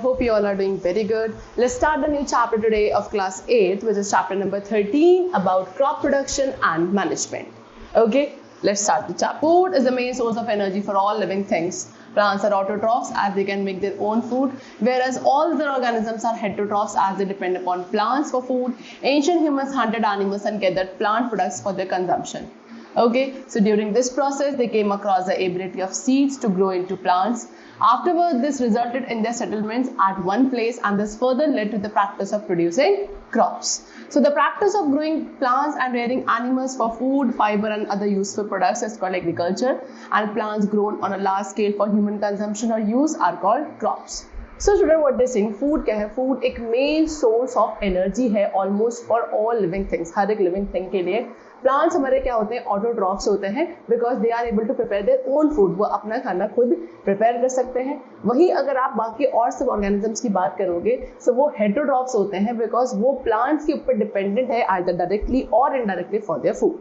Hope you all are doing very good. Let's start the new chapter today of class 8th, which is chapter number 13 about crop production and management. Okay, let's start the chapter. Food is the main source of energy for all living things. Plants are autotrophs as they can make their own food, whereas all other organisms are heterotrophs as they depend upon plants for food. Ancient humans hunted animals and gathered plant products for their consumption. Okay, so during this process, they came across the ability of seeds to grow into plants. Afterwards, this resulted in their settlements at one place, and this further led to the practice of producing crops. So the practice of growing plants and rearing animals for food, fiber and other useful products is called agriculture, and plants grown on a large scale for human consumption or use are called crops. So student, what they saying, food क्या है? Food एक main source of energy है almost for all living things, हर एक living thing के लिए. Plants हमारे क्या होते हैं? ऑटोट्रॉफ्स होते हैं because they are able to prepare their own food. वो अपना खाना खुद प्रिपेयर कर सकते हैं. वही अगर आप बाकी और सब ऑर्गेनिजम्स की बात करोगे तो वो हेटेरोट्रॉफ्स होते हैं बिकॉज वो प्लांट्स के ऊपर डिपेंडेंट है आइदर डायरेक्टली और indirectly for their food.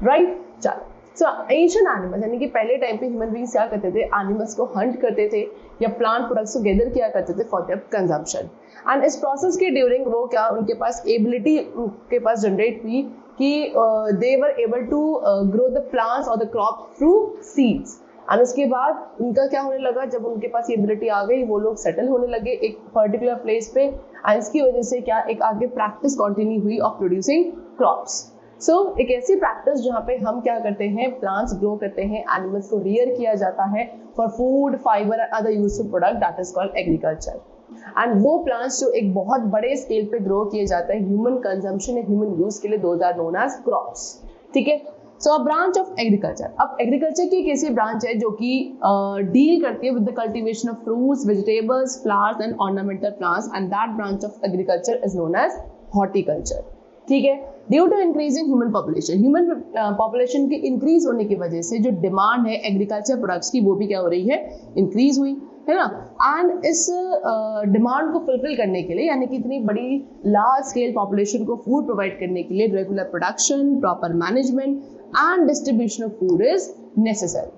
Right, चलो. सो एंशिएंट एनिमल्स यानी कि पहले टाइम पे ह्यूमन बींग्स क्या करते थे? एनिमल्स को हंट करते थे या प्लांट प्रोडक्ट्स को गैदर किया करते थे फॉर देयर कंजम्पशन. एंड इस प्रोसेस के ड्यूरिंग वो क्या उनके पास एबिलिटी उनके पास जनरेट हुई कि they were able to grow the plants or the crop through seeds. और उसके बाद उनका क्या होने लगा, जब उनके पास ये एबिलिटी आ गई वो लोग सेटल होने लगे एक पर्टिकुलर प्लेस पे, और इसकी वजह से क्या एक आगे प्रैक्टिस कंटिन्यू हुई ऑफ प्रोड्यूसिंग क्रॉप्स. सो एक ऐसी प्रैक्टिस जहाँ पे हम क्या करते हैं, प्लांट्स ग्रो करते हैं, एनिमल्स को रियर किया जाता है for food, fibre and other useful product, that is called agriculture. And वो प्लांट्स जो एक बहुत बड़े स्केल पे ग्रो किए जाते हैं ह्यूमन कंजम्पशन या ह्यूमन यूज के लिए, those are known as crops. ठीक है. So a branch of agriculture. अब एग्रीकल्चर की एक ऐसी ब्रांच है जो कि डील करती है with the cultivation of fruits, vegetables, flowers and ornamental plants, and that branch of agriculture is known as horticulture. ठीक है. Due to increasing human population के इंक्रीज होने की वजह से जो डिमांड है एग्रीकल्चर प्रोडक्ट्स की वो भी क्या हो रही है? इंक्रीज हुई है ना. एंड इस डिमांड को फुलफिल करने के लिए यानी कि इतनी बड़ी लार्ज स्केल पॉपुलेशन को फूड प्रोवाइड करने के लिए regular production, proper management and distribution of food is necessary.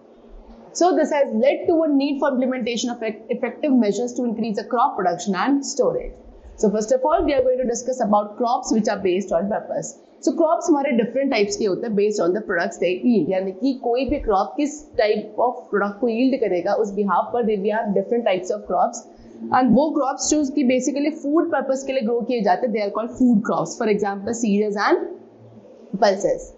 So this has led to a need for implementation of effective measures to increase the crop production and storage. So first of all, we are going to discuss about crops which are based on purpose. So crops हमारे different types के होते हैं based on the products they yield. यानी कि कोई भी crop किस type of product को yield करेगा उस behalf पर we have different types of crops. And वो crops जो कि basically food purpose के लिए grow किए जाते हैं, they are called food crops. For example, cereals and pulses.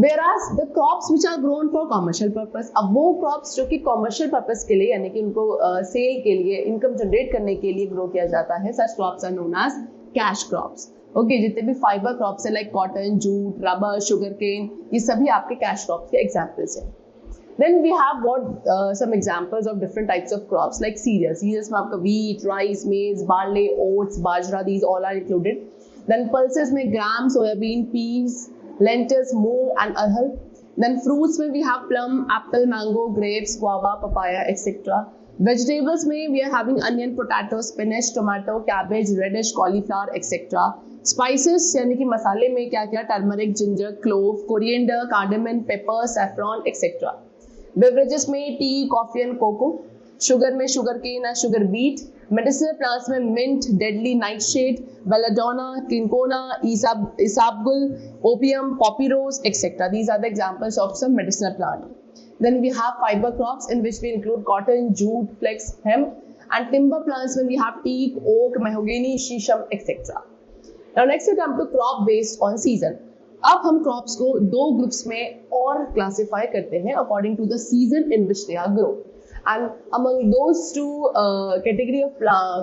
Whereas the crops which are grown for commercial purpose, अब वो crops जो कि commercial purpose के लिए यानी कि उनको sale के लिए, income generate करने के लिए grow किया जाता है, such crops are known as cash crops. Okay, जितने भी fiber crops है like cotton, jute, rubber, sugarcane, ये सभी आपके cash crops के examples हैं. Then we have what some examples of different types of crops like cereals. Cereals में आपका wheat, rice, maize, barley, oats, bajra, these all are included. Then pulses में gram, soybean, peas, lentils, moong and arhar. Then fruits में we have plum, apple, mango, grapes, guava, papaya, etc. Vegetables में we are having onion, potato, spinach, tomato, cabbage, radish, cauliflower, etc. Spices यानी कि मसाले में क्या क्या, turmeric, ginger, clove, coriander, cardamom, pepper, saffron, etc. Beverages में tea, coffee and cocoa. Sugar में sugar cane and sugar beet. Medicinal plants में mint, deadly nightshade, belladonna, cinchona, isabgol, opium, poppy rose, etc. These are the examples of some medicinal plant. Then we have fiber crops in which we include cotton, jute, flax, hemp, and timber plants when we have teak, oak, mahogany, shisham, etc. Now next we come to crop based on season. अब हम crops को दो groups में और classify करते हैं according to the season in which they are grow. And among those two category of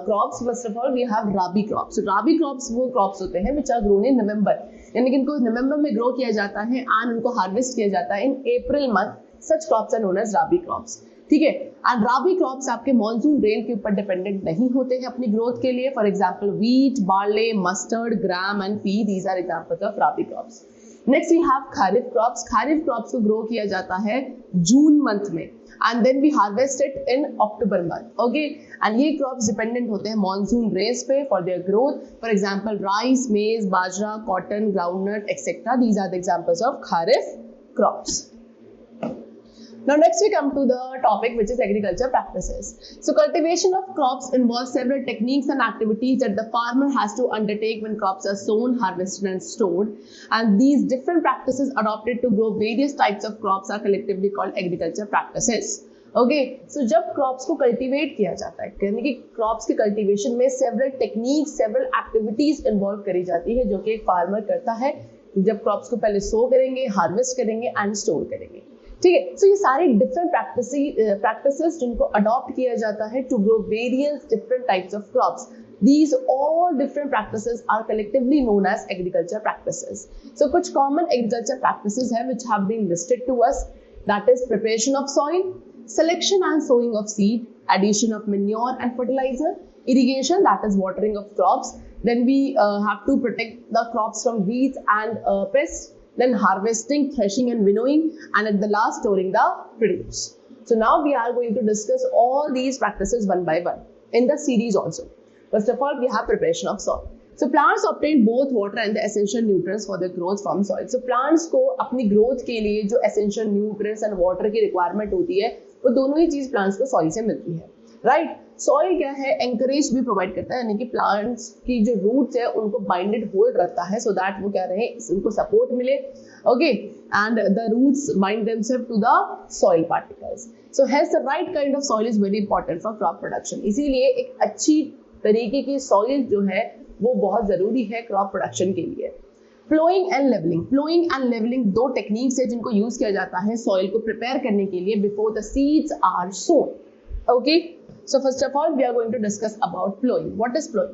crops, first of all we have rabi crops. So rabi crops वो crops होते हैं which are grown in November, यानी कि इनको नवंबर में grow किया जाता है and उनको हार्वेस्ट किया जाता है in April month. Such crops are known as rabi crops. ठीक है. And rabi crops आपके मॉनसून रेन के ऊपर डिपेंडेंट नहीं होते हैं अपनी ग्रोथ के लिए. For example wheat, barley, mustard, gram and pea. These are examples of rabi crops. Next we have kharif crops. Kharif crops को ग्रो किया जाता है जून मंथ में and then we harvest it in October month. Okay. And ये crops dependent होते हैं monsoon rains पे for their growth. For example rice, maize, bajra, cotton, groundnut etcetera. These are the examples of kharif crops. Now next we come to the topic which is agriculture practices. So cultivation of crops involves several techniques and activities that the farmer has to undertake when crops are sown, harvested and stored, and these different practices adopted to grow various types of crops are collectively called agriculture practices. Okay so जब crops को cultivate किया जाता है, यानी कि crops के cultivation में several techniques, several activities involve करी जाती है जो कि एक फार्मर करता है जब क्रॉप्स को पहले सो करेंगे, हार्वेस्ट करेंगे एंड स्टोर करेंगे। ठीक है, सो ये सारी डिफरेंट प्रैक्टिसेस जिनको अडॉप्ट किया जाता है to grow various different types of crops, these all different practices are collectively known as agriculture practices. So कुछ common agriculture practices हैं which have been listed to us, that is preparation of soil, selection and sowing of seed, addition of manure and fertilizer, irrigation, that is watering of crops, then we have to protect the crops from weeds and pests, then harvesting, threshing and winnowing, and at the last storing the produce. So now we are going to discuss all these practices one by one in the series also. First of all, we have preparation of soil. So plants obtain both water and the essential nutrients for their growth from soil. So plants को अपनी growth के लिए जो essential nutrients and water की requirement होती है, वो दोनों ही चीज plants को soil से मिलती है, right? Soil क्या है? Encourage भी provide करता है, यानी कि plants की जो roots है उनको binded hold रखता है, so that वो क्या रहे, उनको support मिले, okay? And the roots bind themselves to the soil particles. So hence the right kind of soil is very important for crop production. इसीलिए एक अच्छी तरीके की सॉइल जो है वो बहुत जरूरी है क्रॉप प्रोडक्शन के लिए। Ploughing and levelling, ploughing and levelling दो टेक्निक्स है जिनको यूज किया जाता है सॉइल को प्रिपेयर करने के लिए before the seeds are sown. Okay, so first of all we are going to discuss about ploughing. What is ploughing?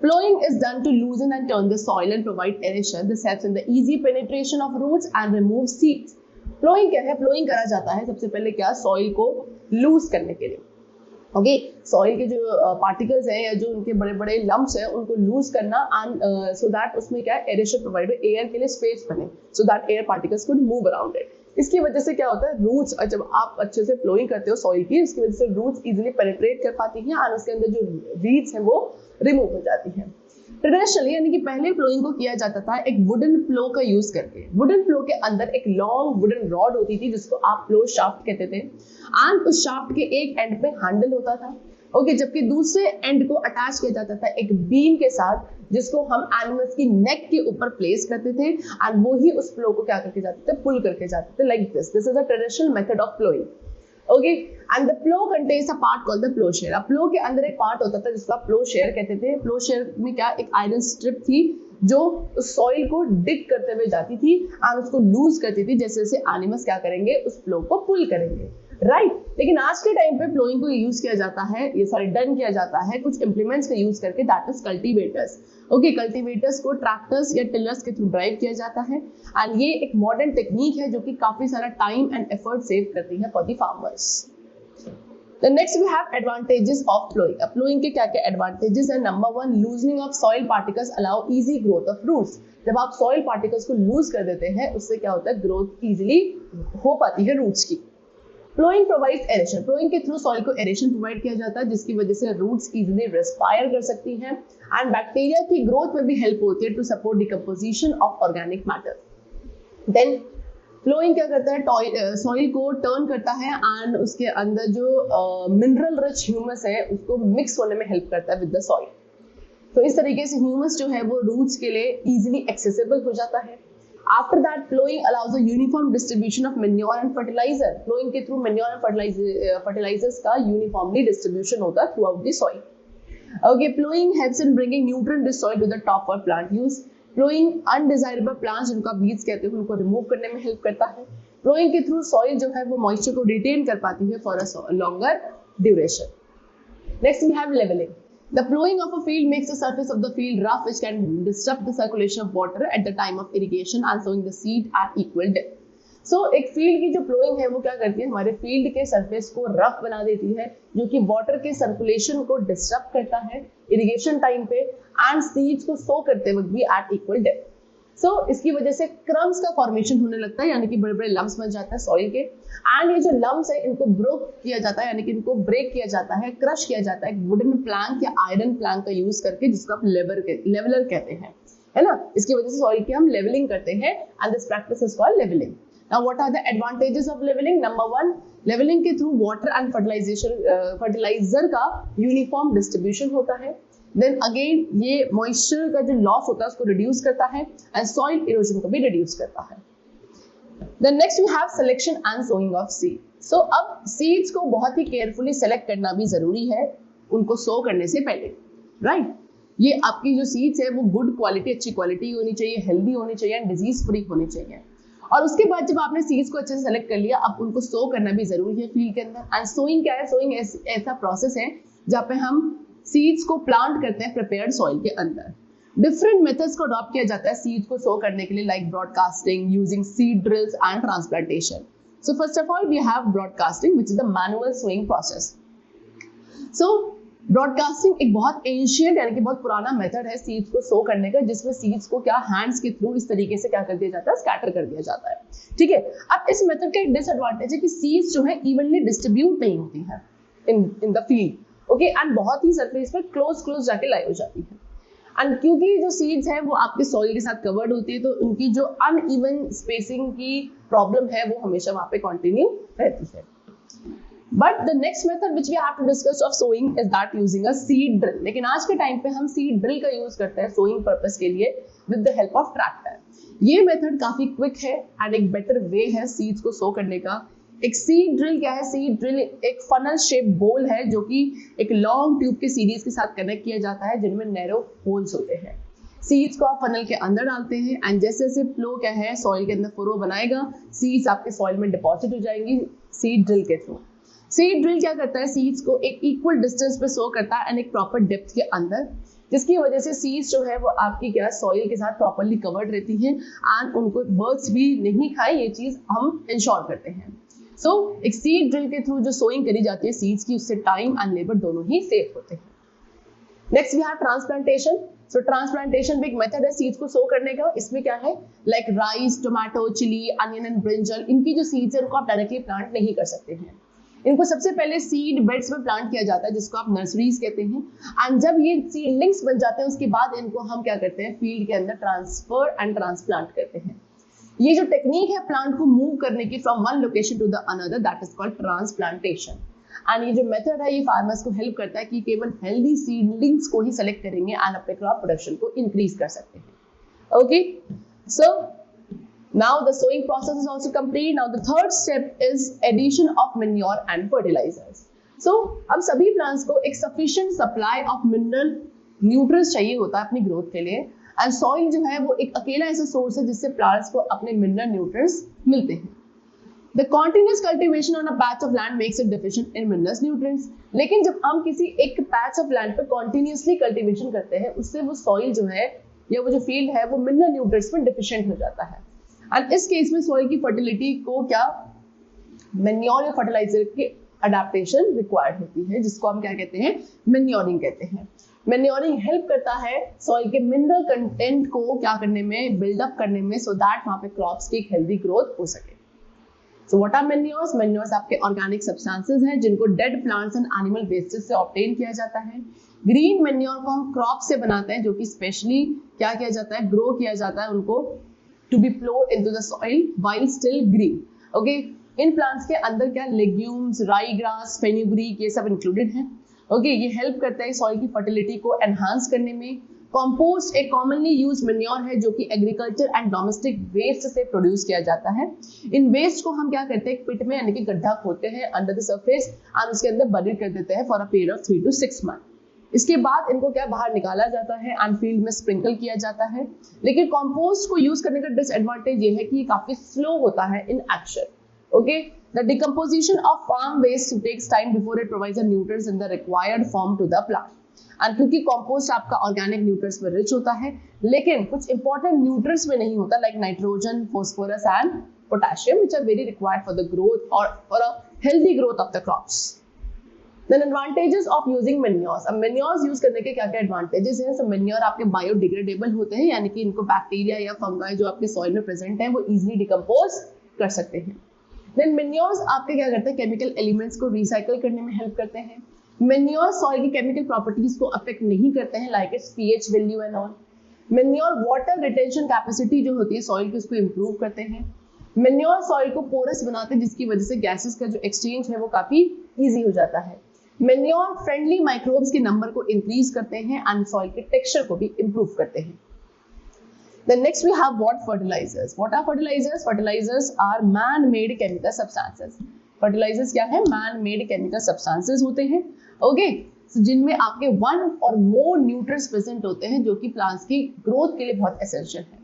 Plowing is done to loosen and turn the soil and provide aeration. This helps in the easy penetration of roots and remove seeds. Plowing क्या है? Plowing करा जाता है सबसे पहले क्या, soil को loose करने के लिए। ओके, सॉइल के जो पार्टिकल्स हैं या जो उनके बड़े बड़े लम्प्स हैं उनको लूज करना, एंड सो दैट उसमें क्या है, एरेशन प्रोवाइड, एयर के लिए स्पेस बने, so that air particles could move around it. इसकी वजह से क्या होता है, रूट्स, जब आप अच्छे से फ्लोइंग करते हो सॉइल की, इसकी वजह से रूट्स इजीली पेनिट्रेट कर पाती हैं और उसके अंदर जो वीड्स हैं वो रिमूव हो जाती हैं। ट्रेडिशनली यानी कि पहले प्लोइंग को किया जाता था एक वुडन प्लो का यूज करके। वुडन प्लो के अंदर एक लॉन्ग वुडन रॉड होती थी जिसको आप प्लो शाफ्ट कहते थे, एंड उस शाफ्ट के एक एंड पे हैंडल होता था, ओके, जबकि दूसरे एंड को अटैच किया जाता था एक बीम के साथ जिसको हम एनिमल्स की नेक के ऊपर प्लेस करते थे, एंड वो ही उस प्लो को क्या करके जाते थे, पुल करके जाते थे, like this is a traditional method of ploughing. Okay, and the plough contains a part called the plough share. अब प्लो के अंदर एक पार्ट होता था जिसको प्लो शेयर कहते थे। प्लो शेयर में क्या, एक आयरन स्ट्रिप थी जो सॉइल को डिग करते हुए जाती थी और उसको लूज करती थी, जैसे जैसे एनिमल्स क्या करेंगे, उस प्लो को पुल करेंगे, राइट? लेकिन आज के टाइम पे प्लोइंग को यूज किया जाता है, ये सॉरी डन किया जाता है कुछ इंप्लीमेंट्स का यूज करके, that is cultivators. Okay, cultivators को ट्रैक्टर्स या टिलर्स के थ्रू ड्राइव किया जाता है, एंड ये एक मॉडर्न टेक्निक है जो कि काफी सारा टाइम एंड एफर्ट सेव करती है for the farmers. The next we have advantages of plowing. अब plowing के क्या क्या advantages हैं? Number one, loosening of soil particles allow easy growth of roots. जब आप soil particles को lose कर देते हैं उससे क्या होता है, growth easily हो पाती है roots की। Plowing provides aeration. Plowing के through soil को aeration provide किया जाता है जिसकी वजह से roots easily respire कर सकती हैं, and bacteria की growth में भी help होती है to support decomposition of organic matter. Then ploughing क्या करता है, सॉइल को टर्न करता है एंड उसके अंदर जो मिनरल रिच ह्यूमस है उसको मिक्स होने में हेल्प करता है विद द सॉइल। तो इस तरीके से ह्यूमस जो है वो रूट्स के लिए इजीली एक्सेसिबल हो जाता है। After that ploughing allows a uniform distribution of manure and fertiliser. Ploughing के थ्रू मैन्योर एंड फर्टिलाइजर्स का यूनिफॉर्मली डिस्ट्रीब्यूशन होता है throughout the soil. Okay, ploughing helps in bringing nutrient rich soil to the top for plant use. Ploughing undesirable plants जिनको आप weeds कहते हैं उनको remove करने में हेल्प करता है। प्लोइंग के थ्रू सॉइल जो है वो मॉइस्चर को रिटेन कर पाती है for a longer duration. Next we have levelling. The plowing of a field makes the surface of the field rough, which can disrupt the circulation of water at the time of irrigation and sowing the seed at equal depth. So, एक field की जो ploughing है वो क्या करती है, हमारे field के सरफेस को रफ बना देती है जो कि वाटर के सर्कुलेशन को डिस्टर्ब करता है इरिगेशन टाइम पे, एंड सीड्स को सो करते वक्त भी एट इक्वल डेप्थ। सो इसकी वजह से क्रम्स का फॉर्मेशन होने लगता है, यानी कि बड़े बड़े लम्स बन जाते हैं सॉइल के, एंड ये जो लम्स है इनको ब्रोक किया जाता है, यानी कि इनको ब्रेक किया जाता है, क्रश किया जाता है एक वुडन प्लैंक या आयरन प्लैंक का यूज करके जिसको आप लेवलर कहते हैं, है ना? इसकी वजह से सॉइल की हम लेवलिंग करते हैं and this practice is called levelling. Now what are the advantages of leveling? Number one, levelling के थ्रू वाटर एंड फर्टिलाइजर का यूनिफॉर्म डिस्ट्रीब्यूशन होता है. देन अगेन ये मॉइस्चर का जो लॉस होता है उसको रिड्यूस करता है एंड सॉइल इरोजन को भी रिड्यूस करता है. Then next we have selection and sowing of seed. So अब सीड्स को बहुत ही केयरफुली सेलेक्ट करना भी जरूरी है उनको सो करने से पहले, राइट? ये आपकी जो सीड्स है वो गुड क्वालिटी, अच्छी क्वालिटी होनी चाहिए, हेल्दी होनी चाहिए एंड डिजीज फ्री होनी चाहिए. और उसके बाद जब आपने सीड्स को अच्छे से सेलेक्ट कर लिया, अब उनको सो करना भी जरूरी है फील्ड के अंदर. एंड सोइंग क्या है? सोइंग ऐसा प्रोसेस है जहाँ पे हम सीड्स को प्लांट करते हैं प्रिपेयर्ड सॉइल के अंदर. डिफरेंट मेथड्स को अडॉप्ट किया जाता है सीड्स को सो करने के लिए, like broadcasting, using seed drills and transplantation. So first of all we have broadcasting which is the manual sowing process. So broadcasting एक बहुत एंशिएंट यानी कि बहुत पुराना मेथड है सीड्स को सो करने का, जिसमें सीड्स को क्या हैंड्स के थ्रू इस तरीके से क्या कर दिया जाता है, स्कैटर कर दिया जाता है. ठीक है. अब इस मेथड का एक डिसएडवांटेज है कि सीड्स जो है इवनली डिस्ट्रीब्यूट नहीं होती है in the field. Okay. And बहुत ही सरफेस पर क्लोज जाके लाई हो जाती है. एंड क्योंकि जो सीड्स है वो आपके सॉइल के साथ कवर्ड होती है, तो उनकी जो अनइवन स्पेसिंग की प्रॉब्लम है वो हमेशा वहां पे कंटिन्यू रहती है. But the next method which we have to discuss of sowing is that using a seed drill. लेकिन आज के टाइम पे हम सीड ड्रिल का यूज करते हैं सोइंग पर्पस के लिए with the help of tractor. ये मेथड काफी क्विक है एंड एक बेटर वे है सीड्स को सो करने का. एक सीड ड्रिल क्या है? सीड ड्रिल एक फनल शेप बोल है जो कि एक लॉन्ग ट्यूब के सीरीज के साथ कनेक्ट किया जाता है जिनमें नैरो होल्स होते हैं. सीड्स को आप फनल के अंदर डालते हैं एंड जैसे जैसे फ्लो क्या है सॉइल के अंदर फुरो बनाएगा, सीड्स आपके सॉइल में डिपॉजिट हो जाएंगी सीड ड्रिल के थ्रू. सीड ड्रिल क्या करता है? सीड्स को एक इक्वल डिस्टेंस पे सो करता है एंड एक प्रॉपर डेप्थ के अंदर, जिसकी वजह से सीड्स जो है वो आपकी क्या सॉइल के साथ प्रॉपर्ली कवर्ड रहती हैं एंड उनको बर्ड्स भी नहीं खाए, ये चीज हम इंश्योर करते हैं. सो एक सीड ड्रिल के थ्रू जो सोइंग करी जाती है सीड्स की, उससे टाइम एंड लेबर दोनों ही सेव होते हैं. Next we have transplantation. So transplantation भी एक मेथड है सीड्स को सो करने का. इसमें क्या है? Like rice, tomato, chilli, onion and brinjal, इनकी जो सीड्स है उनको आप डायरेक्टली प्लांट नहीं कर सकते हैं. इनको सबसे पहले सीड बेड्स में प्लांट किया जाता है जिसको आप नर्सरीज कहते हैं. एंड जब ये सीडलिंग्स बन जाते हैं उसके बाद इनको हम क्या करते हैं? फील्ड के अंदर ट्रांसफर एंड ट्रांसप्लांट करते हैं. ये जो टेक्निक है प्लांट को मूव करने की from one location to the another, that is called transplantation. And ये जो मेथड है ये फार्मर्स को हेल्प करता है कि केवल हेल्दी सीडलिंग्स को ही सेलेक्ट करेंगे एंड अपने क्रॉप प्रोडक्शन को इंक्रीज कर सकते हैं. Okay. So now the sowing process is also complete. Now the third step is addition of manure and fertilizers. So अब सभी प्लांट्स को एक sufficient supply of mineral nutrients चाहिए होता है अपनी ग्रोथ के लिए, एंड सॉइल जो है वो एक अकेला ऐसा सोर्स है जिससे प्लांट्स को अपने मिनरल न्यूट्रिएंट्स मिलते हैं. The continuous cultivation on a patch of land makes it deficient in minerals nutrients. लेकिन जब हम किसी एक पैच ऑफ लैंड पे कंटिन्यूसली कल्टीवेशन करते हैं उससे वो सॉइल जो है या वो जो फील्ड है वो मिनरल न्यूट्रिएंट्स में डिफिशिएंट हो जाता है. एंड इस केस में सॉइल की फर्टिलिटी को क्या मैन्योर या फर्टिलाइजर की अडेप्टेशन रिक्वायर्ड होती है, जिसको हम क्या कहते हैं? मैन्योरिंग कहते हैं. मैन्योरिंग हेल्प करता है सॉइल के मिनरल कंटेंट को क्या करने में, बिल्डअप करने में, सो दैट वहां पे क्रॉप्स की एक हेल्दी ग्रोथ हो सके. So what are manures? Manures आपके ऑर्गेनिक सब्सटेंसेस हैं जिनको dead plants and animal wastage से ऑब्टेन किया जाता है. ग्रीन मैन्योर को हम क्रॉप से बनाते हैं जो कि स्पेशली क्या किया जाता है? ग्रो किया जाता है उनको to be plowed into the soil while still green. Okay, in plants के अंदर क्या लेग्यूम्स, राई ग्रास, फेन्यूग्रीक ये सब इंक्लूडेड हैं. ओके, ये हेल्प करता है सॉइल की फर्टिलिटी को एनहांस करने में. कंपोस्ट एक कॉमनली यूज मैन्योर है जो कि एग्रीकल्चर एंड डोमेस्टिक वेस्ट से प्रोड्यूस किया जाता है. इन वेस्ट को हम क्या करते हैं? पिट में यानी कि गड्ढा खोदते हैं अंडर द सरफेस एंड उसके अंदर बरीड कर देते हैं for a period of 3 to 6 months. इसके बाद इनको क्या बाहर निकाला जाता है एंड फील्ड में स्प्रिंकल किया जाता है. लेकिन कंपोस्ट को यूज करने का डिसएडवांटेज ये है कि ये काफी स्लो होता है in action. Okay, the decomposition of farm waste takes time before it provides the nutrients in the required form to the plant. And क्योंकि कंपोस्ट आपका ऑर्गेनिक न्यूट्रिएंट्स में रिच होता है लेकिन कुछ इंपॉर्टेंट न्यूट्रिएंट्स में नहीं होता, like nitrogen, phosphorus and potassium, which are very required for the growth और for a healthy growth of the crops. Then advantages of using manures. अब manures यूज करने के क्या क्या एडवांटेजेस हैं? सब manure आपके बायोडिग्रेडेबल होते हैं यानी कि इनको बैक्टीरिया या फंगाई जो आपके सॉइल में प्रेजेंट है वो इजीली डिकम्पोज कर सकते हैं. Then manures आपके क्या करते हैं? केमिकल एलिमेंट्स को रिसाइकल करने में हेल्प करते हैं. Manure सॉइल की केमिकल प्रॉपर्टीज को अफेक्ट नहीं करते हैं, like it's pH value and all. Manure water retention capacity जो होती है सॉइल की उसको इम्प्रूव करते हैं. मेन्योर सॉइल को पोरस बनाते हैं, जिसकी वजह से गैसेस का जो एक्सचेंज है वो काफी इजी हो जाता है। मेन्योर फ्रेंडली माइक्रोब्स के नंबर को इंक्रीज करते हैं एंड सॉइल के टेक्सचर को भी इंप्रूव करते हैं। Then next we have what fertilizers. What are fertilizers? Fertilizers are man-made chemical substances. Fertilizers क्या है? Man-made chemical substances होते हैं, okay? So, जिनमें आपके one or more nutrients present होते हैं जो कि plants की growth के लिए बहुत essential है।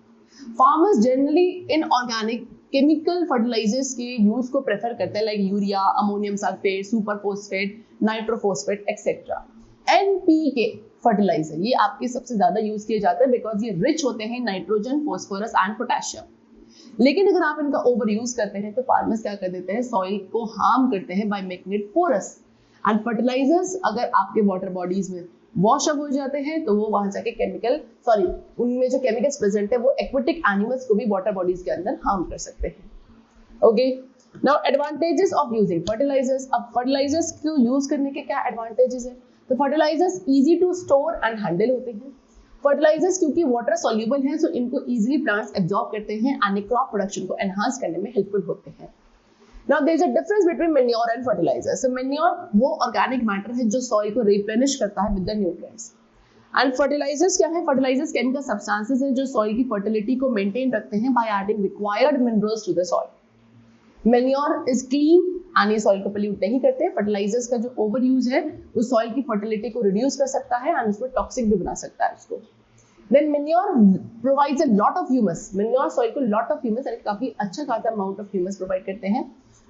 Farmers generally inorganic chemical fertilizers के use को prefer करते हैं, like urea, ammonium sulfate, superphosphate, nitrophosphate, etc. NPK fertiliser ये आपके सबसे ज्यादा यूज किए जाते हैं बिकॉज ये रिच होते हैं नाइट्रोजन, फॉस्फोरस एंड पोटेशियम। लेकिन अगर आप इनका ओवर यूज करते हैं तो फार्मर्स क्या कर देते हैं, सॉइल को हार्म करते हैं by making it porous. And fertilisers अगर आपके वाटर बॉडीज में वॉश अप हो जाते हैं तो वो वहां जाके उनमें जो केमिकल्स प्रेजेंट है वो एक्वेटिक एनिमल्स को भी वाटर बॉडीज के अंदर हार्म कर सकते हैं। Okay, now advantages of using fertilisers. अब फर्टिलाइजर्स को यूज करने के क्या एडवांटेजेस है? तो fertilisers easy to store and handle होते हैं। फर्टिलाइजर्स क्योंकि वाटर सॉल्युबल हैं सो इनको इजीली प्लांट्स एब्जॉर्ब करते हैं एंड क्रॉप प्रोडक्शन को एनहांस करने में हेल्पफुल होते हैं। Now there is a difference between manure and fertiliser. So manure वो ऑर्गेनिक मैटर है जो सॉइल को रिप्लेनिश करता है with the nutrients, and fertilisers क्या है? फर्टिलाइजर्स केमिकल सब्सटेंसेस हैं जो सॉइल की फर्टिलिटी को मेंटेन रखते हैं by adding required minerals to the soil. Manure is clean and ये सॉइल को पोल्यूट नहीं करते। फर्टिलाइजर्स का जो ओवर यूज है वो सॉइल की फर्टिलिटी को रिड्यूस कर सकता है एंड उसको टॉक्सिक भी बना सकता है उसको। Then manure provides a lot of humus. Manure soil को लॉट ऑफ ह्यूमस यानी काफी अच्छा खासा अमाउंट ऑफ ह्यूमस प्रोवाइड करते हैं।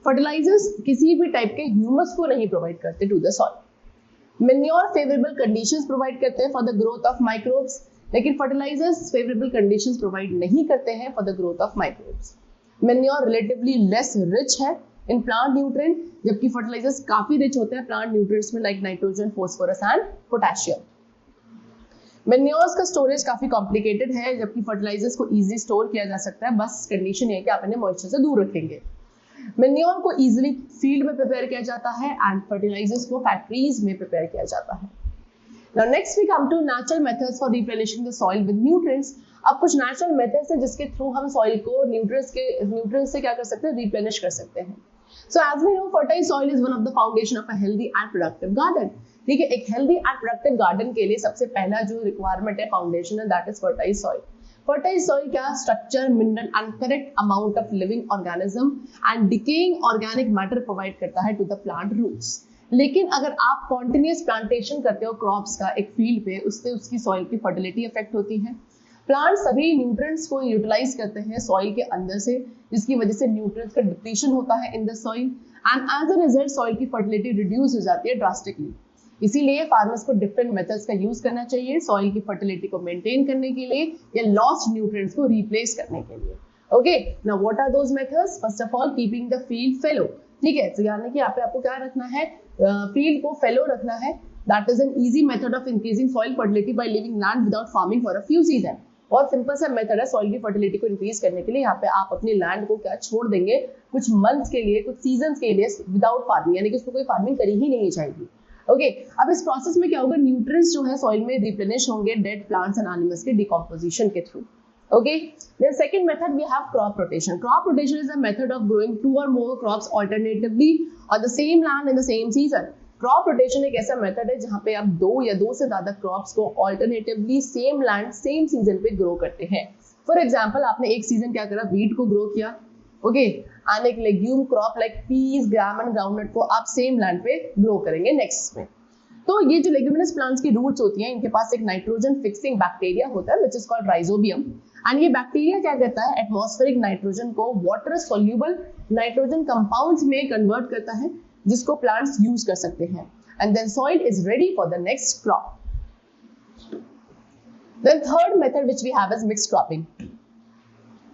फर्टिलाइजर्स किसी भी टाइप के ह्यूमस को नहीं प्रोवाइड करते to the soil. Manure favourable conditions provide करते हैं for the growth of microbes, लेकिन फर्टिलाइजर्स फेवरेबल कंडीशंस प्रोवाइड नहीं करते हैं for the growth of microbes. Manure relatively less rich है इन प्लांट न्यूट्रिएंट, जबकि फर्टिलाइजर्स काफी रिच होते हैं प्लांट न्यूट्रिएंट्स में like nitrogen, phosphorus and potassium. Manures का स्टोरेज काफी कॉम्प्लिकेटेड है जबकि फर्टिलाइजर्स को इजीली स्टोर किया जा सकता है, बस कंडीशन ये है कि आप इन्हें मॉइस्चर से दूर रखेंगे। मैन्योर को इजीली फील्ड में प्रिपेयर किया जाता है एंड फर्टिलाइजर्स को फैक्ट्रीज में प्रिपेयर किया जाता है। Now next we come to natural methods for replenishing the soil with nutrients. अब कुछ नेचुरल मेथड्स हैं जिसके थ्रू हम सॉइल को न्यूट्रिएंट्स से क्या कर सकते हैं, रिप्लेनिश कर सकते हैं। So as we know, fertile soil is one of the foundation of a healthy and productive garden. ठीक है, एक हेल्दी एंड प्रोडक्टिव गार्डन के लिए सबसे पहला जो रिक्वायरमेंट है, फाउंडेशन है, that is fertile soil. Fertile soil क्या? Structure, mineral and correct amount of living organism and decaying organic matter provide करता है टू द प्लांट रूट्स। लेकिन अगर आप कॉन्टिन्यूस प्लांटेशन करते हो क्रॉप्स का एक फील्ड पे, उससे उसकी सॉइल की फर्टिलिटी अफेक्ट होती है। प्लांट सभी न्यूट्रिएंट्स को यूटिलाइज करते हैं सॉइल के अंदर से, जिसकी वजह से न्यूट्रिएंट्स का डिप्लीशन होता है in the soil and as a result soil की फर्टिलिटी रिड्यूस हो जाती है ड्रास्टिकली। इसीलिए फार्मर्स को डिफरेंट मेथड्स का यूज करना चाहिए सॉइल की फर्टिलिटी को मेंटेन करने के लिए या लॉस्ट न्यूट्रिएंट्स को रिप्लेस करने के लिए। Okay, now what are those methods? First of all, keeping the field fallow. ठीक है, तो यानी कि यहाँ पे आपको क्या रखना है, फील्ड को फेलो रखना है। That is an easy method of increasing soil fertility by living land without farming for a few season. बहुत सिंपल सा मेथड है सॉइल की फर्टिलिटी को इंक्रीज करने के लिए। यहाँ पे आप अपनी लैंड को क्या छोड़ देंगे कुछ मंथ्स के लिए, कुछ सीजन्स के लिए विदाउट फार्मिंग, यानी कि उसको कोई फार्मिंग करी ही नहीं चाहिए। ओके, अब इस प्रोसेस में क्या होगा, न्यूट्रिएंट्स जो है सॉइल में रिप्लेनिश होंगे डेड प्लांट्स एंड एनिमल्स के डिकम्पोजिशन के through. Okay, then second method we have crop rotation. Crop rotation is a method of growing 2 or more crops alternatively on the same land in the same season. Crop rotation एक ऐसा method है जहाँ पे आप 2 या 2 से ज्यादा crops को alternatively same land same season पे ग्रो करते हैं। फॉर एग्जाम्पल, आपने एक सीजन क्या करा, वीट को ग्रो किया, ओके, एंड एक legume crop like peas, gram and groundnut को आप सेम लैंड पे ग्रो करेंगे नेक्स्ट में। तो ये जो लेग्यूमिनस प्लांट्स की रूट्स होती हैं, इनके पास एक नाइट्रोजन फिक्सिंग बैक्टीरिया होता है which is called rhizobium, and ये बैक्टीरिया क्या करता है, एटमॉस्फेरिक नाइट्रोजन को वाटर सोल्यूबल नाइट्रोजन कंपाउंड्स में कन्वर्ट करता है जिसको प्लांट्स यूज कर सकते हैं, and then soil is ready for the next crop. Then third method which we have is mixed cropping.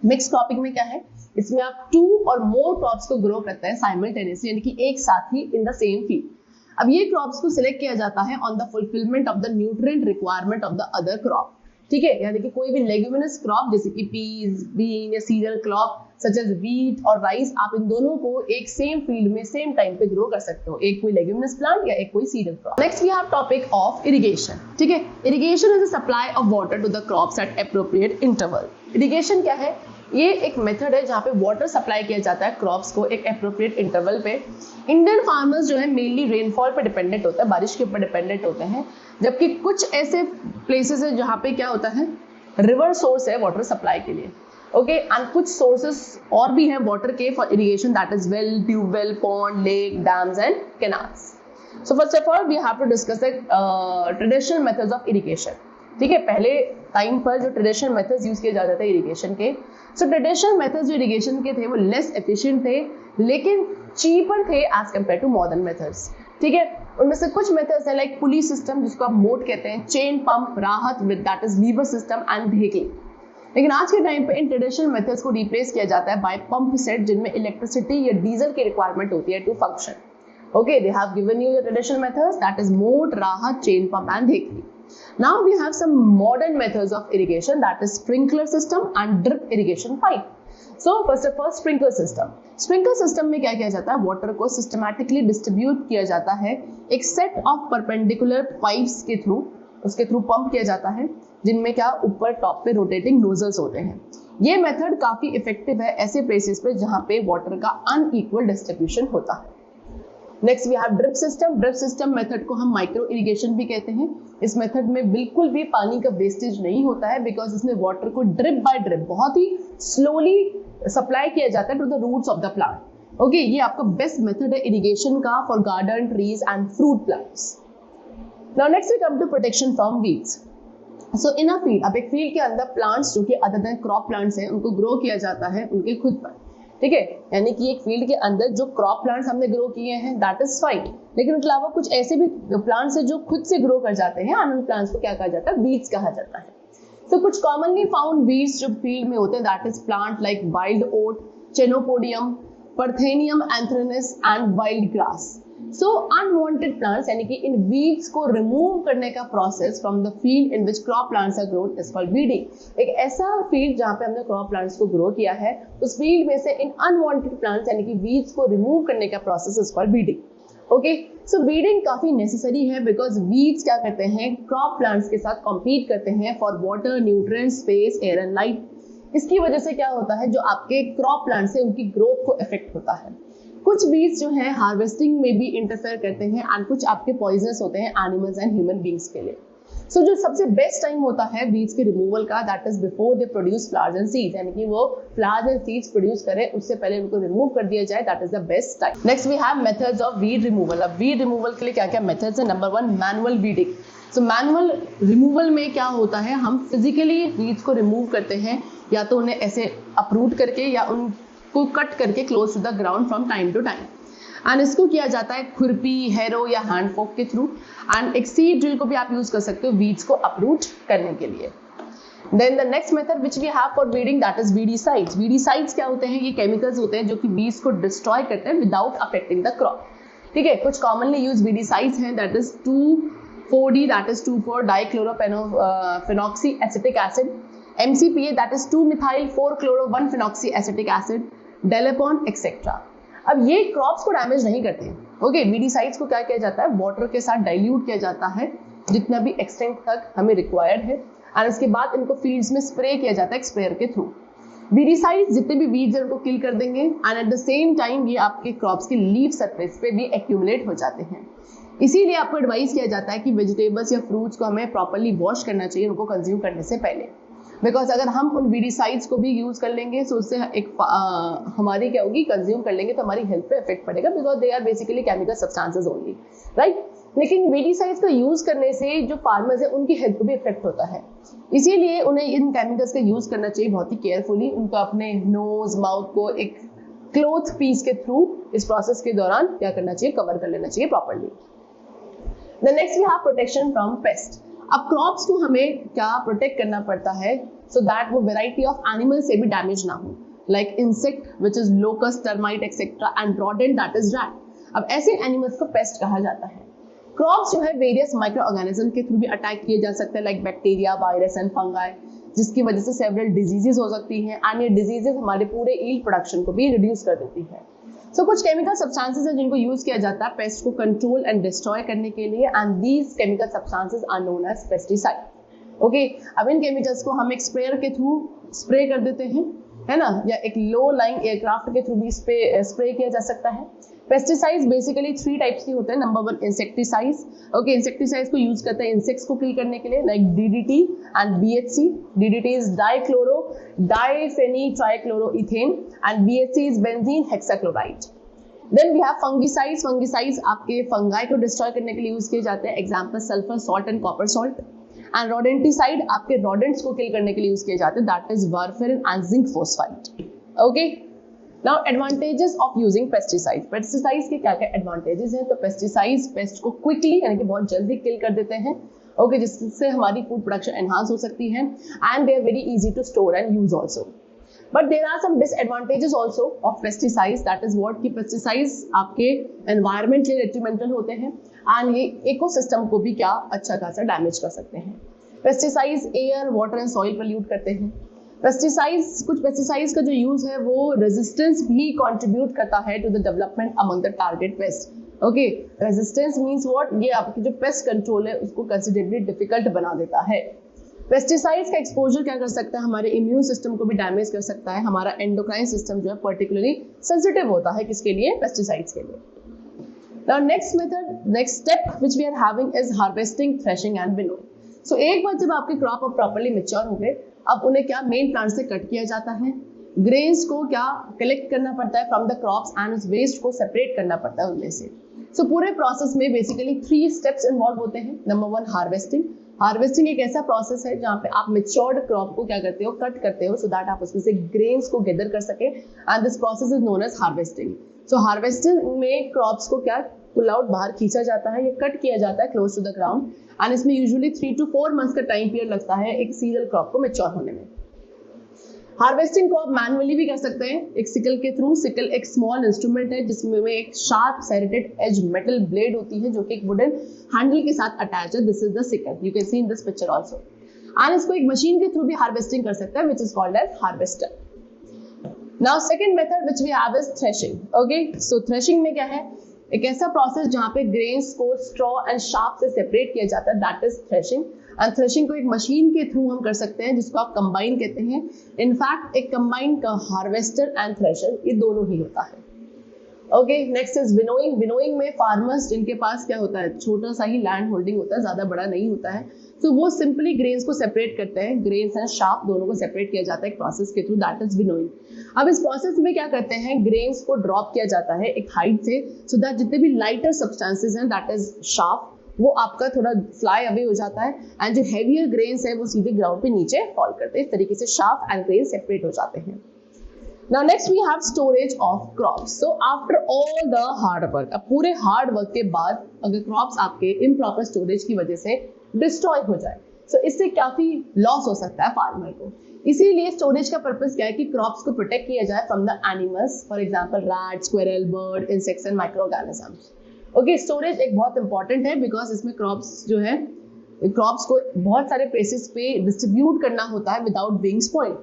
Mixed cropping में क्या है, इसमें आप 2 और मोर क्रॉप्स को ग्रो करते हैं साइमल्टेनियसली, यानी कि एक साथ ही इन द सेम फील्ड। अब ये क्रॉप्स को सिलेक्ट किया जाता है on the fulfilment of the nutrient requirement of the other crop. ठीक है, यानी कि कोई भी लेग्यूमिनस क्रॉप जैसे कि पीस, बीन या cereal crop such as wheat और राइस, आप इन दोनों को एक सेम फील्ड में सेम टाइम पे ग्रो कर सकते हो, एक कोई लेग्यूमिनस प्लांट या एक कोई cereal crop. Next we have topic of irrigation. ठीक है, irrigation is a supply of water to the crops at appropriate interval. Irrigation क्या है? ये एक मेथड है जहाँ पे वाटर सप्लाई किया जाता है क्रॉप्स को एक एप्रोप्रिएट इंटरवल पे। इंडियन फार्मर्स जो है मेनली रेनफॉल पे डिपेंडेंट होता है, बारिश के ऊपर डिपेंडेंट होते हैं, जबकि कुछ ऐसे प्लेसेस है जहाँ पे क्या होता है, रिवर सोर्स है वाटर सप्लाई के लिए। ओके, एंड कुछ सोर्सेस और भी हैं वाटर के for irrigation, that is well, tubewell, pond, lake, dams and canals. So first of all we have to discuss the traditional methods of irrigation. ठीक है, पहले टाइम पर जो ट्रेडिशनल मेथड्स यूज किए जाते थे इरिगेशन के, सो ट्रेडिशनल मेथड्स जो इरिगेशन के थे वो लेस एफिशिएंट थे लेकिन चीपर थे as compare to modern methods. ठीक है, उनमें से कुछ मेथड्स है लाइक पुली सिस्टम जिसको आप मोड कहते हैं, chain pump, rahat with that is lever system and dhekli. लेकिन आज के टाइम पे इन ट्रेडिशनल मेथड्स को रिप्लेस किया जाता है बाय पंप सेट जिनमें इलेक्ट्रिसिटी या डीजल की रिक्वायरमेंट होती है to function. Okay, they have given you the traditional methods that is moat, rahat, chain pump and dhekli. Now we have some modern methods of irrigation, that is sprinkler system and drip irrigation pipe. So first of all sprinkler system. Sprinkler system में क्या किया जाता है, water को systematically distribute किया जाता है एक सेट ऑफ परपेंडिकुलर पाइप्स के थ्रू, उसके थ्रू पंप किया जाता है जिनमें क्या ऊपर टॉप पे रोटेटिंग नोजल्स होते हैं। ये मेथड काफी इफेक्टिव है ऐसे प्लेसेस पे जहाँ पे वाटर का अनइक्वल डिस्ट्रीब्यूशन होता है। Next we have drip system. Drip system method को हम माइक्रो इरिगेशन भी कहते हैं। इस मेथड में बिल्कुल भी पानी का वेस्टेज नहीं होता है बिकॉज इसमें वाटर को ड्रिप बाय ड्रिप बहुत ही स्लोली सप्लाई किया जाता है to the roots of the plant. Okay, ये आपका बेस्ट मेथड है इरिगेशन का for garden, trees and fruit plants. Now next we come to protection from weeds. So in a field, अब एक फील्ड के अंदर प्लांट्स जो कि अदर देन क्रॉप प्लांट्स हैं उनको ग्रो किया जाता है उनके खुद पर। ठीक है, यानी कि एक फील्ड के अंदर जो क्रॉप प्लांट्स हमने ग्रो किए हैं दैट इज फाइन, लेकिन उसके अलावा कुछ ऐसे भी प्लांट्स हैं जो खुद से ग्रो कर जाते हैं, उन प्लांट्स को क्या कहा जाता है, वीड्स कहा जाता है। तो कुछ कॉमनली फाउंड वीड्स जो फील्ड में होते हैं that is plant like wild oat, chenopodium, parthenium anthracis and wild grass. So unwanted plants यानी कि इन वीड्स को रिमूव करने का process from the field in which crop plants are grown is called weeding. एक ऐसा फील्ड जहां पे हमने क्रॉप प्लांट्स को ग्रो किया है उस फील्ड में से इन अनवांटेड प्लांट्स यानी कि वीड्स को रिमूव करने का process is called weeding. Okay, so weeding काफी नेसेसरी है बिकॉज वीड्स क्या करते हैं, क्रॉप प्लांट्स के साथ कॉम्पीट करते हैं for water, nutrients, space, air and light. इसकी वजह से क्या होता है, जो आपके क्रॉप प्लांट्स है उनकी ग्रोथ को इफेक्ट होता है। कुछ वीड्स जो है हार्वेस्टिंग में भी इंटरफेयर करते हैं एंड कुछ आपके पॉइजनस होते हैं एनिमल्स एंड ह्यूमन बींग्स के लिए। सो जो सबसे बेस्ट टाइम होता है वीड्स के रिमूवल का that is before they produce flowers and seeds, यानी कि वो फ्लावर्स एंड सीड्स प्रोड्यूस करें उससे पहले उनको रिमूव कर दिया जाए, that is the best time. Next we have methods of weed removal. अब वीड रिमूवल के लिए क्या क्या मेथड्स है, number 1 manual weeding. So manual removal में क्या होता है, हम फिजिकली वीड्स को रिमूव करते हैं या तो उन्हें ऐसे अपरूट करके या उनको कट करके close to the ground from time to time, and इसको किया जाता है खुरपी, हैरो या हैंड फोक के थ्रू। एंड एक सीड ड्रिल को भी आप यूज कर सकते हो वीड्स को अपरूट करने के लिए। Then the next method which we have for weeding that is weedicides. Weedicides क्या होते हैं, ये केमिकल्स होते हैं जो कि वीड्स को डिस्ट्रॉय करते हैं विदाउट अफेक्टिंग द क्रॉप। ठीक है, कुछ कॉमनली यूज वीडीसाइड्स हैं that is 2,4-D that is dichlorophenoxy acetic acid, MCPA that is 2-methyl-4-chloro-1-phenoxy acetic acid, dalapon etcetera. अब ये क्रॉप्स को डैमेज नहीं करते हैं। ओके, वीडीसाइड्स को क्या किया जाता है, वाटर के साथ डाइल्यूट किया जाता है जितना भी एक्सटेंट तक हमें रिक्वायर्ड है और उसके बाद इनको फील्ड्स में स्प्रे किया जाता है स्प्रेयर के थ्रू। वीडीसाइड्स जितने भी वीड्स हैं उनको किल कर देंगे and at the same time ये आपके क्रॉप्स की लीफ सरफेस पे भी एक्यूमुलेट हो जाते हैं। इसीलिए आपको एडवाइस किया जाता है कि वेजिटेबल्स या फ्रूट्स को हमें प्रॉपर्ली वॉश करना चाहिए उनको कंज्यूम करने से पहले, बिकॉज अगर हम उन वीडीसाइड्स को भी यूज कर लेंगे तो उससे एक हमारी क्या होगी, कंज्यूम कर लेंगे तो हमारी हेल्थ पे इफेक्ट पड़ेगा because they are basically chemical substances only, right. लेकिन वीडीसाइड्स का यूज करने से जो फार्मर्स है उनकी हेल्थ को भी इफेक्ट होता है, इसीलिए उन्हें इन केमिकल्स का यूज करना चाहिए बहुत ही केयरफुली। उनको अपने नोज, माउथ को एक क्लॉथ पीस के थ्रू इस प्रोसेस के दौरान क्या करना चाहिए, कवर कर लेना चाहिए properly. The next we have protection from pest. अब क्रॉप्स को हमें क्या प्रोटेक्ट करना पड़ता है सो दैट वो वेराइटी ऑफ एनिमल से भी डैमेज ना हो, like insect which is locust, termite etcetera and rodent that is rat. अब ऐसे एनिमल्स को पेस्ट कहा जाता है। क्रॉप्स जो है वेरियस माइक्रो ऑर्गेनिज्म के थ्रू भी अटैक किए जा सकते हैं like bacteria, virus and fungi. जिसकी वजह से सेवरल डिजीजेस हो सकती हैं एंड ये डिजीजेस हमारे पूरे ईल्ड प्रोडक्शन को भी रिड्यूस कर देती है। सो कुछ केमिकल सब्सटेंसेस हैं जिनको यूज किया जाता है पेस्ट को कंट्रोल एंड डिस्ट्रॉय करने के लिए and these chemical substances are known as pesticide. Okay, अब इन केमिकल्स को हम एक स्प्रेयर के थ्रू स्प्रे कर देते हैं, है ना, या एक लो लाइंग एयरक्राफ्ट के थ्रू भी स्प्रे किया जा सकता है। पेस्टिसाइड्स बेसिकली 3 टाइप्स के होते हैं। Number 1 insecticides. ओके, इंसेक्टिसाइड्स को यूज करते हैं इंसेक्ट्स को किल करने के लिए, like DDT and BHC। DDT is diphenyltrichloroethane and BHC is benzene hexachloride. Then we have fungicides. Fungicides आपके फंगाई को डिस्ट्रॉय करने के लिए यूज किए जाते हैं, example sulphur salt and copper salt. And rodenticide आपके रोडेंट्स को किल करने के लिए यूज किए जाते हैं, that is warfarin and zinc phosphide. Okay, now advantages of using pesticides. Pesticides के क्या क्या एडवांटेजेस हैं? तो पेस्टिसाइड्स पेस्ट को क्विकली यानी कि बहुत जल्दी किल कर देते हैं, ओके, जिससे हमारी फूड प्रोडक्शन एनहांस हो सकती है and they are very easy to store and use also. But there are some disadvantages also of pesticides, that is what कि पेस्टिसाइड्स आपके एनवायरमेंट के लिए डेट्रीमेंटल होते हैं एंड ये इकोसिस्टम को भी क्या अच्छा खासा डैमेज कर सकते हैं। Pesticides air water and soil pollute करते हैं। पेस्टिसाइड्स, कुछ पेस्टिसाइड्स का जो यूज है वो रेजिस्टेंस भी कंट्रीब्यूट करता है to the development among the target pest. Okay, resistance means what, ये आपकी जो पेस्ट कंट्रोल है उसको कंसिडरेबली डिफिकल्ट बना देता है। पेस्टिसाइड्स का एक्सपोजर क्या कर सकता है? हमारे इम्यून सिस्टम को भी डैमेज कर सकता है। हमारा एंडोक्राइन सिस्टम जो है पर्टिकुलरली सेंसिटिव होता है किसके लिए? पेस्टिसाइड्स के लिए। Now next step which we are having is harvesting, threshing and winnowing. So एक बार जब आपके क्रॉप अब प्रॉपर्ली मैच्योर हो गए, अब उन्हें क्या मेन प्लांट से कट किया जाता है, ग्रेन्स को क्या कलेक्ट करना पड़ता है फ्रॉम द क्रॉप्स एंड उस वेस्ट को सेपरेट करना पड़ता है उनमें से। सो पूरे प्रोसेस में बेसिकली 3 स्टेप्स इन्वॉल्व होते हैं। Number 1 harvesting. हार्वेस्टिंग एक ऐसा प्रोसेस है जहाँ पे आप मैच्योर्ड क्रॉप को क्या करते हो, कट करते हो, सो दैट आप उसमें से ग्रेन्स को गैदर कर सके and this process is known as harvesting. So harvesting में क्रॉप्स को क्या पुल आउट बाहर खींचा जाता है या कट किया जाता है close to the ground and इसमें यूजुअली 3 to 4 मंथ्स का टाइम पीरियड लगता है एक सीरियल क्रॉप को मैच्योर होने में। हार्वेस्टिंग को आप मैनुअली भी कर सकते हैं एक सिकल के थ्रू। सिकल एक स्मॉल इंस्ट्रूमेंट है जिसमें एक sharp serrated edge metal blade होती है जो कि एक वुडन हैंडल के साथ अटैच है। This is the sickle, you can see in this picture also. And इसको एक मशीन के थ्रू भी हार्वेस्टिंग कर सकता है which is called as harvester. Now second method which we have is threshing. Okay, so threshing में क्या है? एक ऐसा प्रोसेस जहां पे ग्रेन्स को स्ट्रॉ एंड शार्प से सेपरेट किया जाता है, that is threshing. And threshing को एक मशीन के थ्रू हम कर सकते हैं जिसको आप कंबाइन कहते हैं। इनफैक्ट एक कंबाइन का हार्वेस्टर एंड थ्रेशर ये दोनों ही होता है। Okay, next is winnowing. Winnowing में फार्मर्स जिनके पास क्या होता है, छोटा सा ही लैंड होल्डिंग होता है, ज्यादा बड़ा नहीं होता है, तो वो सिंपली ग्रेन्स को सेपरेट करते हैं। ग्रेन्स एंड शार्प दोनों को सेपरेट किया जाता है एक प्रोसेस के थ्रू, दैट इज विनोइंग। अब इस प्रोसेस में क्या करते हैं, ग्रेन्स को ड्रॉप किया जाता है एक हाइट से सो दैट जितने भी लाइटर सब्सटेंसेस हैं दैट इज शार्प वो आपका थोड़ा फ्लाई अवे हो जाता है एंड जो हेवियर ग्रेन्स है वो सीधे ग्राउंड पे नीचे फॉल करते हैं। इस तरीके से शार्प एंड ग्रेन सेपरेट हो जाते हैं। Now next we have storage of crops. So after all the hard work, अब पूरे हार्ड वर्क के बाद अगर क्रॉप्स आपके इम्प्रॉपर स्टोरेज की वजह से डिस्ट्रॉय हो जाए तो इससे काफी लॉस हो सकता है फार्मर को। इसीलिए स्टोरेज का पर्पस क्या है कि क्रॉप्स को प्रोटेक्ट किया जाए from the animals, for example rat, squirrel, bird, insects and micro organisms. Okay, storage एक बहुत इंपॉर्टेंट है बिकॉज इसमें क्रॉप्स जो है क्रॉप्स को बहुत सारे प्लेसेस पे डिस्ट्रीब्यूट करना होता है विदाउट बीइंग स्पॉइल्ड।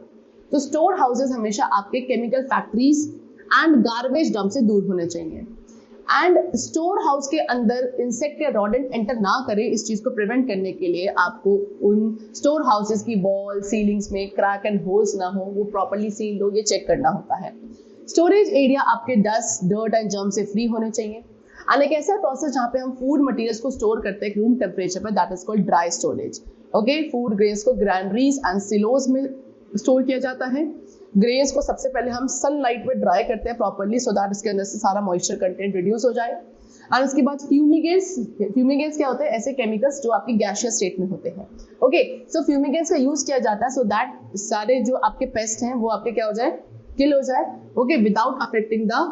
तो स्टोर हाउसेस हमेशा आपके chemical factories and garbage dump से दूर होने चाहिए एंड स्टोर हाउस के अंदर इंसेक्ट या रॉडेंट एंटर ना करे, इस चीज को प्रिवेंट करने के लिए आपको उन स्टोर हाउसेस की वॉल सीलिंग्स में क्रैक एंड होल्स ना हो, वो प्रॉपर्ली सील्ड हो, ये चेक करना होता है। स्टोरेज एरिया आपके डस्ट, डर्ट एंड जर्म से फ्री होने चाहिए एंड एक ऐसा प्रोसेस जहाँ पे हम फूड मटेरियल्स को स्टोर करते हैं रूम टेम्परेचर पर, that is called dry storage. Okay, food grains को ग्रैंडरीज एंड सिलोज में स्टोर किया जाता है। ग्रेन्स को सबसे पहले हम सनलाइट में ड्राई करते हैं प्रॉपर्ली सो दैट इसके अंदर से सारा मॉइस्चर कंटेंट रिड्यूस हो जाए और उसके बाद फ्यूमिगेंट्स क्या होते हैं, ऐसे केमिकल्स जो आपकी गैसियस स्टेट में होते हैं। ओके, सो फ्यूमिगेंट्स का यूज किया जाता है सो दैट सारे जो आपके पेस्ट हैं वो आपके क्या हो जाए, किल हो जाए, okay, without affecting the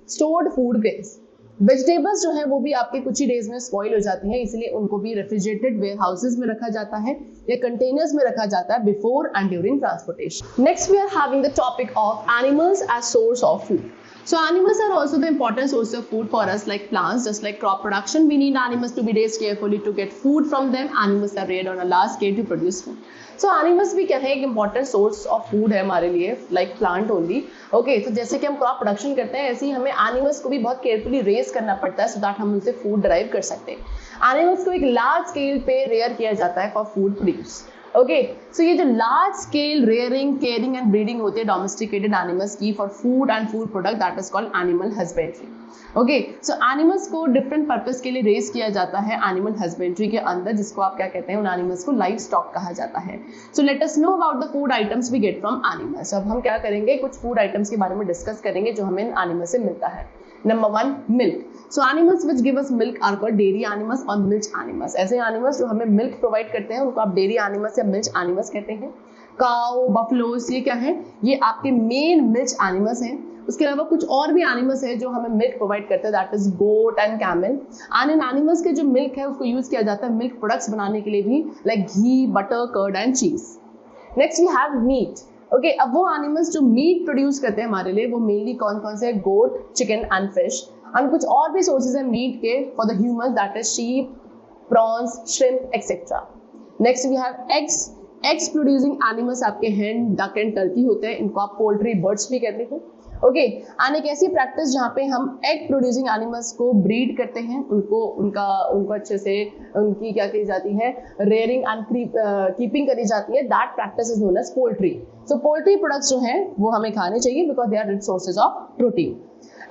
stored food grains. Vegetables जो है वो भी आपके कुछ ही डेज में स्पॉइल हो जाती हैं, इसलिए उनको भी रेफ्रिजरेटेड वेयर हाउसेज में रखा जाता है या कंटेनर्स में रखा जाता है before and during transportation. Next we are having the topic of animals as source of food. So animals are also the important source of food for us like plants. Just like crop production, we need animals to be raised carefully to get food from them. Animals are reared on a large scale to produce food. So animals भी क्या है एक important source of food है हमारे लिए like plant only. Okay, तो जैसे कि हम crop production करते हैं ऐसे ही हमें animals को भी बहुत carefully raise करना पड़ता है so that हम उनसे food derive कर सकते हैं. Animals को एक large scale पे rear किया जाता है for food produce. Okay so ये जो large scale rearing caring and breeding होती है डोमेस्टिकेटेड एनिमल्स की for food and food product that is called animal husbandry. Okay so animals को डिफरेंट पर्पस के लिए रेज किया जाता है एनिमल हस्बेंड्री के अंदर जिसको आप क्या कहते हैं उन एनिमल्स को लाइव स्टॉक कहा जाता है. So let us know about the food items we get from animals. अब हम क्या करेंगे कुछ फूड आइटम्स के बारे में डिस्कस करेंगे जो हमें एनिमल से मिलता है. Number 1 milk. So animals which give us milk are called dairy animals और मिल्क एनिमल्स. ऐसे एनिमल्स जो हमें मिल्क प्रोवाइड करते हैं उनको आप डेयरी एनिमल्स या मिल्क एनिमल्स कहते हैं. काउ बफलोस ये क्या है ये आपके मेन मिल्क एनिमल्स हैं. उसके अलावा कुछ और भी एनिमल्स हैं जो हमें मिल्क प्रोवाइड करते हैं that is goat and camel. And इन एनिमल्स के जो मिल्क है उसको यूज किया जाता है मिल्क प्रोडक्ट्स बनाने के लिए भी like ghee butter curd and cheese. Next we have meat. Okay अब वो एनिमल्स जो मीट प्रोड्यूस करते हैं हमारे लिए वो मेनली कौन कौन से goat chicken and fish. And कुछ और भी सोर्सेज हैं मीट के for the humans that is sheep prawns shrimp etcetera. Next we have eggs. Eggs producing animals आपके hen डक एंड टर्की होते हैं. इनको आप पोल्ट्री बर्ड्स भी कहते हैं. ओके एंड एक ऐसी प्रैक्टिस जहाँ पे हम एग प्रोड्यूसिंग एनिमल्स को ब्रीड करते हैं उनको अच्छे से उनकी क्या की जाती है रेयरिंग एंड कीपिंग करी जाती है. That practice is known as poultry. So poultry products जो हैं वो हमें खाने चाहिए because they are rich sources of protein.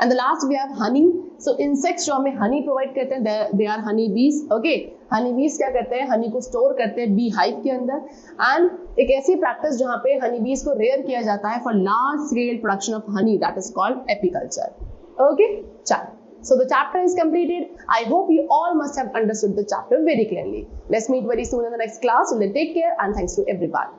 And the last we have honey. So insects जो हमें हनी प्रोवाइड करते हैं दे आर हनी बीज. ओके हनी बीज क्या करते हैं हनी को स्टोर करते हैं बी हाइव के अंदर. एंड एक ऐसी प्रैक्टिस जहाँ पे हनी बीज को रेयर किया जाता है for large scale production of honey that is called apiculture. Okay चलो so the chapter is completed. I hope you all must have understood the chapter very clearly. Let's meet very soon in the next class. So then take care and thanks to everyone.